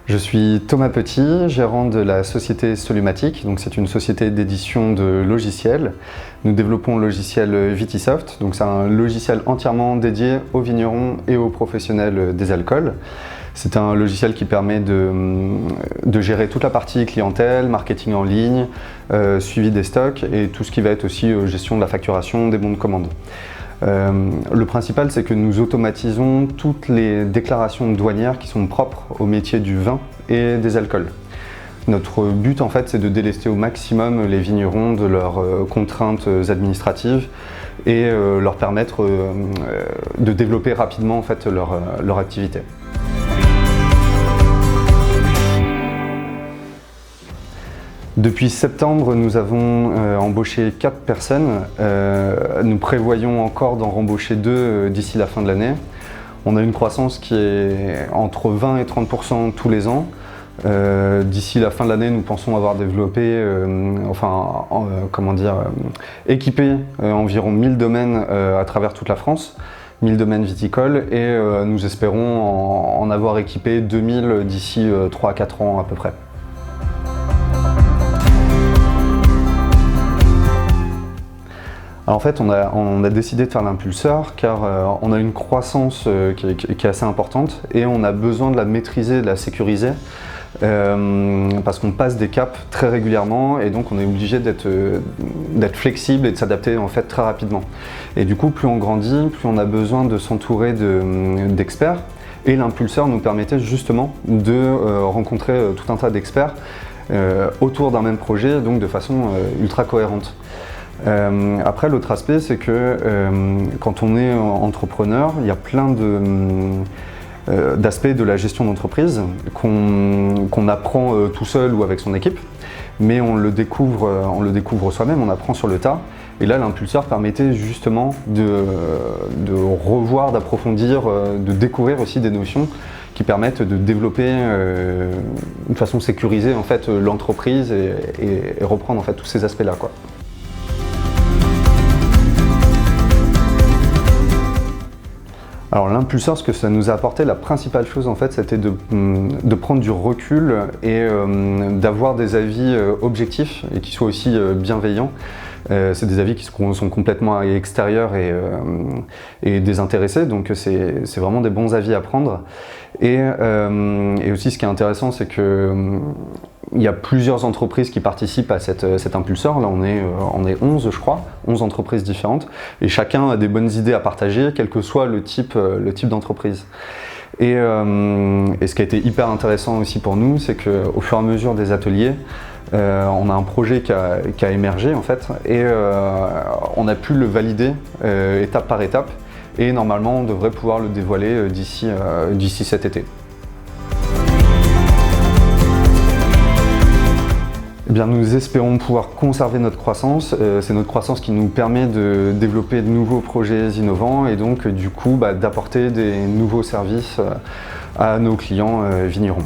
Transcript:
Je suis Thomas Petit, gérant de la société Solumatic. Donc c'est une société d'édition de logiciels. Nous développons le logiciel Vitisoft. Donc c'est un logiciel entièrement dédié aux vignerons et aux professionnels des alcools. C'est un logiciel qui permet de gérer toute la partie clientèle, marketing en ligne, suivi des stocks et tout ce qui va être aussi gestion de la facturation des bons de commande. Le principal, c'est que nous automatisons toutes les déclarations douanières qui sont propres au métier du vin et des alcools. Notre but, en fait, c'est de délester au maximum les vignerons de leurs contraintes administratives et leur permettre de développer rapidement en fait, leur activité. Depuis septembre, nous avons embauché 4 personnes. Nous prévoyons encore d'en rembaucher 2 d'ici la fin de l'année. On a une croissance qui est entre 20 et 30% tous les ans. D'ici la fin de l'année, nous pensons avoir développé, équipé environ 1000 domaines à travers toute la France, 1000 domaines viticoles, et nous espérons en avoir équipé 2000 d'ici 3 à 4 ans à peu près. Alors en fait, on a décidé de faire l'impulseur car on a une croissance qui est assez importante et on a besoin de la maîtriser, de la sécuriser parce qu'on passe des caps très régulièrement et donc on est obligé d'être flexible et de s'adapter en fait très rapidement. Et du coup, plus on grandit, plus on a besoin de s'entourer d'experts et l'impulseur nous permettait justement de rencontrer tout un tas d'experts autour d'un même projet, donc de façon ultra cohérente. Après, l'autre aspect, c'est que quand on est entrepreneur, il y a plein d'aspects de la gestion d'entreprise qu'on apprend tout seul ou avec son équipe, mais on le découvre soi-même, on apprend sur le tas. Et là, l'impulseur permettait justement de revoir, d'approfondir, de découvrir aussi des notions qui permettent de développer de façon sécurisée en fait, l'entreprise et reprendre en fait, tous ces aspects-là, quoi. Alors l'impulseur, ce que ça nous a apporté, la principale chose en fait, c'était de prendre du recul et d'avoir des avis objectifs et qui soient aussi bienveillants. C'est des avis qui sont complètement extérieurs et désintéressés, donc c'est vraiment des bons avis à prendre. Et aussi ce qui est intéressant, c'est que il y a plusieurs entreprises qui participent à cet impulseur. Là, on est 11, je crois, 11 entreprises différentes. Et chacun a des bonnes idées à partager, quel que soit le type d'entreprise. Et ce qui a été hyper intéressant aussi pour nous, c'est qu'au fur et à mesure des ateliers, on a un projet qui a émergé, en fait, et on a pu le valider étape par étape. Et normalement, on devrait pouvoir le dévoiler d'ici cet été. Eh bien, nous espérons pouvoir conserver notre croissance. C'est notre croissance qui nous permet de développer de nouveaux projets innovants et donc du coup d'apporter des nouveaux services à nos clients vignerons.